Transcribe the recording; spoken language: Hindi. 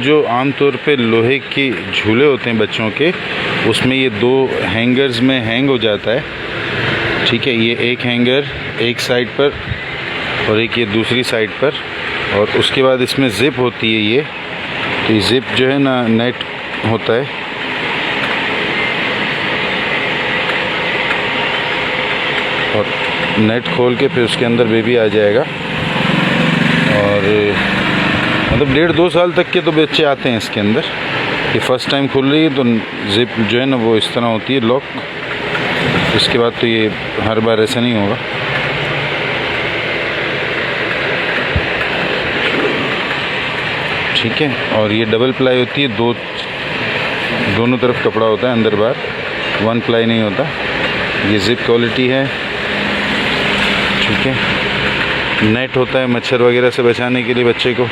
जो आमतौर पे लोहे के झूले होते हैं बच्चों के, उसमें ये 2 हैंगर्स में हैंग हो जाता है। ठीक है, ये एक हैंगर एक साइड पर और एक ये दूसरी साइड पर, और उसके बाद इसमें ज़िप होती है ये, तो ये ज़िप जो है ना नेट होता है। और नेट खोल के फिर उसके अंदर बेबी आ जाएगा। और मतलब 1.5-2 साल तक के तो बच्चे आते हैं इसके अंदर। ये फर्स्ट टाइम खुल रही है तो ज़िप जो है ना वो इस तरह होती है लॉक। इसके बाद तो ये हर बार ऐसा नहीं होगा। ठीक है, और ये डबल प्लाई होती है, दोनों तरफ कपड़ा होता है अंदर बाहर, 1 प्लाई नहीं होता। ये ज़िप क्वालिटी है। ठीक है, नेट होता है मच्छर वगैरह से बचाने के लिए बच्चे को।